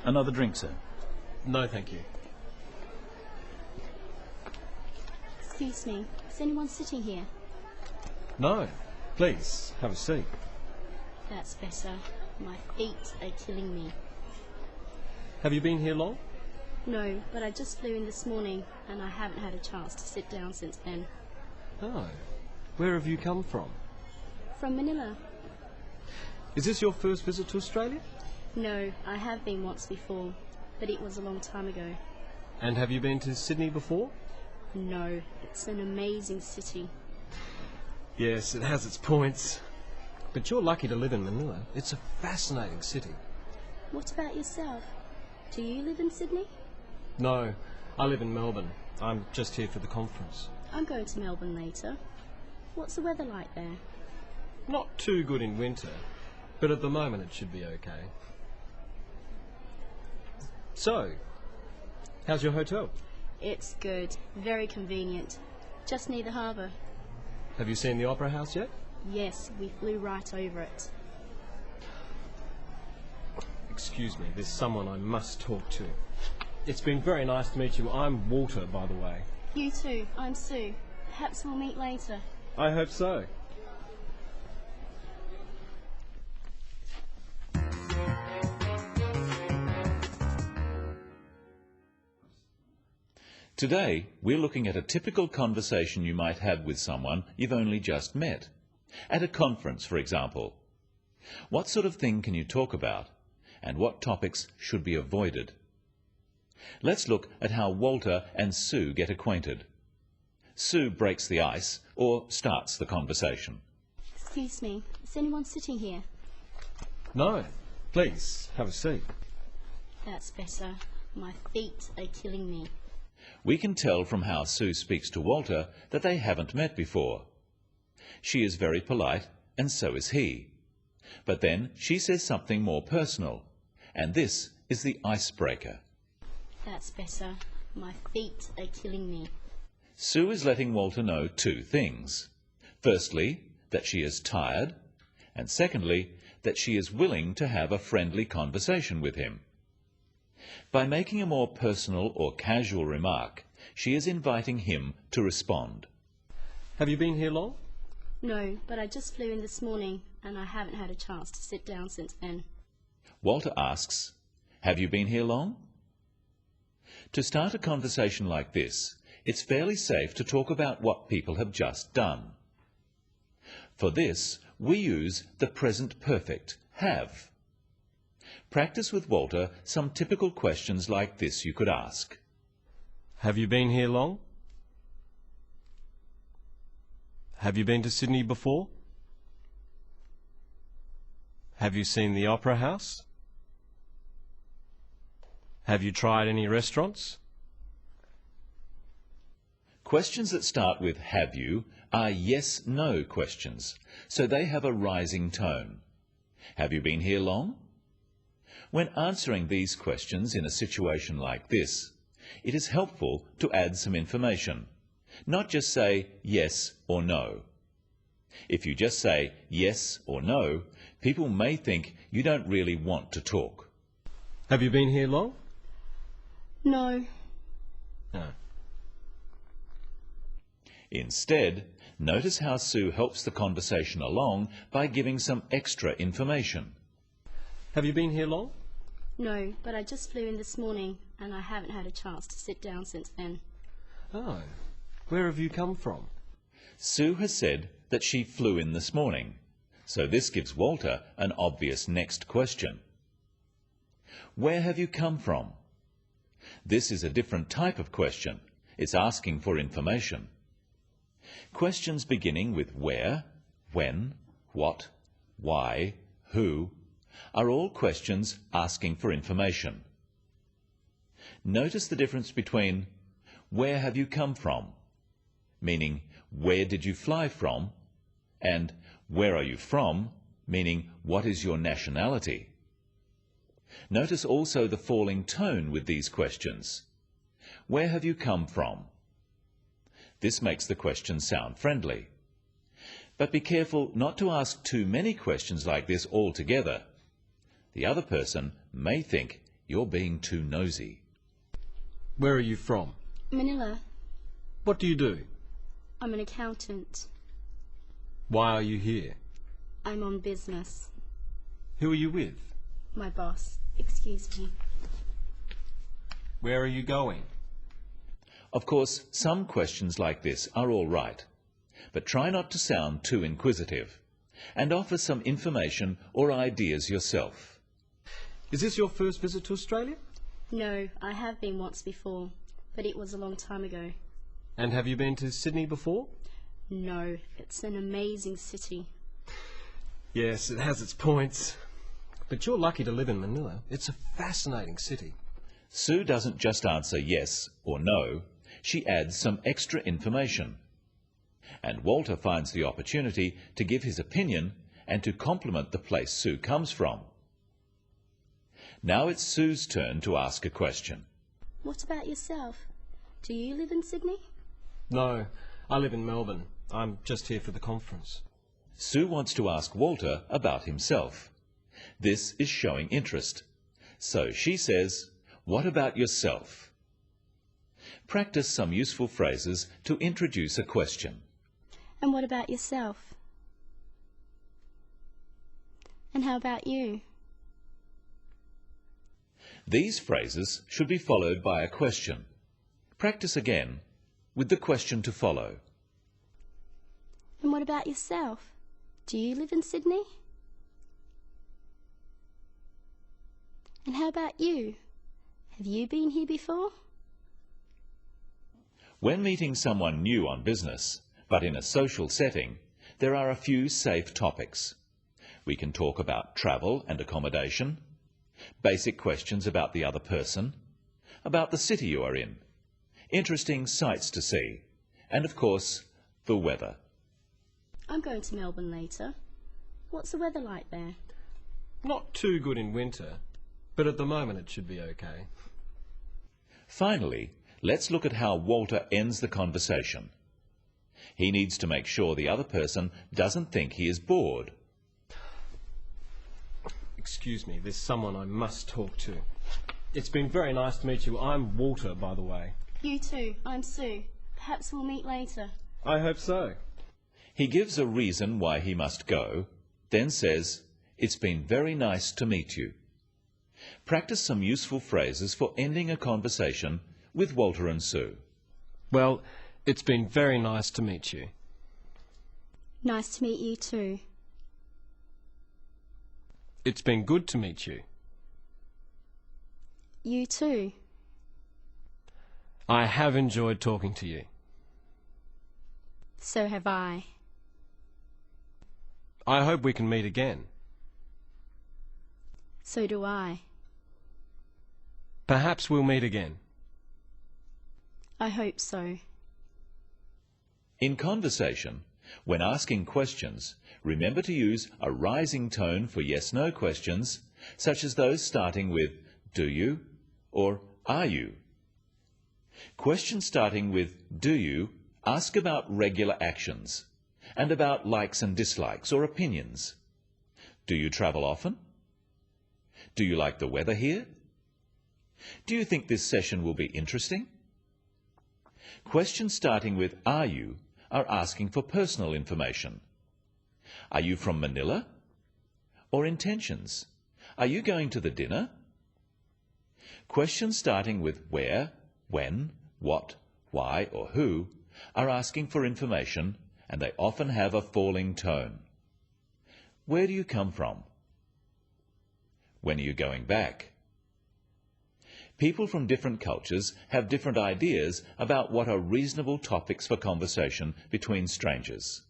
Another drink, sir? No, thank you. Excuse me, is anyone sitting here? No. Please, have a seat. That's better. My feet are killing me. Have you been here long? No, but I just flew in this morning and I haven't had a chance to sit down since then. Oh. Where have you come from? From Manila. Is this your first visit to Australia? No, I have been once before, but it was a long time ago. And have you been to Sydney before? No, it's an amazing city. Yes, it has its points. But you're lucky to live in Manila. It's a fascinating city. What about yourself? Do you live in Sydney? No, I live in Melbourne. I'm just here for the conference. I'm going to Melbourne later. What's the weather like there? Not too good in winter, but at the moment it should be okay. So, how's your hotel? It's good, very convenient. Just near the harbour. Have you seen the Opera House yet? Yes, we flew right over it. Excuse me, there's someone I must talk to. It's been very nice to meet you. I'm Walter, by the way. You too, I'm Sue. Perhaps we'll meet later. I hope so. Today, we're looking at a typical conversation you might have with someone you've only just met. At a conference, for example. What sort of thing can you talk about? And what topics should be avoided? Let's look at how Walter and Sue get acquainted. Sue breaks the ice or starts the conversation. Excuse me, is anyone sitting here? No. Please, have a seat. That's better. My feet are killing me. We can tell from how Sue speaks to Walter that they haven't met before. She is very polite, and so is he. But then she says something more personal, and this is the icebreaker. That's better. My feet are killing me. Sue is letting Walter know two things. Firstly, that she is tired, and secondly, that she is willing to have a friendly conversation with him. By making a more personal or casual remark, she is inviting him to respond. Have you been here long? No, but I just flew in this morning and I haven't had a chance to sit down since then. Walter asks, "Have you been here long?" To start a conversation like this, it's fairly safe to talk about what people have just done. For this, we use the present perfect, have. Practice with Walter some typical questions like this you could ask. Have you been here long? Have you been to Sydney before? Have you seen the Opera House? Have you tried any restaurants? Questions that start with "have you" are yes-no questions, so they have a rising tone. Have you been here long? When answering these questions in a situation like this, it is helpful to add some information, not just say yes or no. If you just say yes or no, people may think you don't really want to talk. Have you been here long? No. No. Instead, notice how Sue helps the conversation along by giving some extra information. Have you been here long? No, but I just flew in this morning and I haven't had a chance to sit down since then. Oh. Where have you come from? Sue has said that she flew in this morning, so this gives Walter an obvious next question. Where have you come from? This is a different type of question. It's asking for information. Questions beginning with where, when, what, why, who, are all questions asking for information. Notice the difference between where have you come from, meaning where did you fly from, and where are you from, meaning what is your nationality. Notice also the falling tone with these questions. Where have you come from? This makes the question sound friendly. But be careful not to ask too many questions like this altogether. The other person may think You're being too nosy. Where are you from? Manila. What do you do? I'm an accountant. Why are you here? I'm on business. Who are you with? My boss. Excuse me. Where are you going? Of course, some questions like this are all right, but try not to sound too inquisitive, and offer some information or ideas yourself. Is this your first visit to Australia? No, I have been once before, but it was a long time ago. And have you been to Sydney before? No, it's an amazing city. Yes, it has its points. But you're lucky to live in Manila. It's a fascinating city. Sue doesn't just answer yes or no, she adds some extra information. And Walter finds the opportunity to give his opinion and to compliment the place Sue comes from. Now it's Sue's turn to ask a question. What about yourself? Do you live in Sydney? No, I live in Melbourne. I'm just here for the conference. Sue wants to ask Walter about himself. This is showing interest. So she says, "What about yourself?" Practice some useful phrases to introduce a question. And what about yourself? And how about you? These phrases should be followed by a question. Practice again with the question to follow. And what about yourself? Do you live in Sydney? And how about you? Have you been here before? When meeting someone new on business, but in a social setting, there are a few safe topics. We can talk about travel and accommodation, basic questions about the other person, about the city you are in, interesting sights to see, and of course, the weather. I'm going to Melbourne later. What's the weather like there? Not too good in winter, but at the moment it should be okay. Finally, let's look at how Walter ends the conversation. He needs to make sure the other person doesn't think he is bored. Excuse me, there's someone I must talk to. It's been very nice to meet you. I'm Walter, by the way. You too. I'm Sue. Perhaps we'll meet later. I hope so. He gives a reason why he must go, then says, "It's been very nice to meet you." Practice some useful phrases for ending a conversation with Walter and Sue. Well, it's been very nice to meet you. Nice to meet you too. It's been good to meet you. You too. I have enjoyed talking to you. So have I. I hope we can meet again. So do I. Perhaps we'll meet again. I hope so. In conversation, when asking questions, remember to use a rising tone for yes-no questions, such as those starting with "Do you?" or "Are you?" Questions starting with "Do you?" ask about regular actions and about likes and dislikes or opinions. Do you travel often? Do you like the weather here? Do you think this session will be interesting? Questions starting with "Are you?" are asking for personal information. Are you from Manila? Or intentions? Are you going to the dinner? Questions starting with where, when, what, why, or who are asking for information, and they often have a falling tone. Where do you come from? When are you going back? People from different cultures have different ideas about what are reasonable topics for conversation between strangers.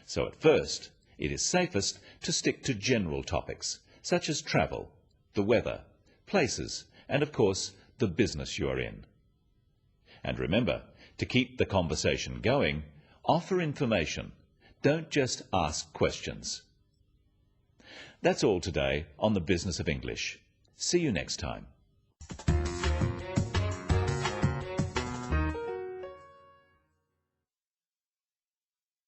So at first, it is safest to stick to general topics, such as travel, the weather, places, and of course, the business you are in. And remember, to keep the conversation going, offer information. Don't just ask questions. That's all today on the Business of English. See you next time.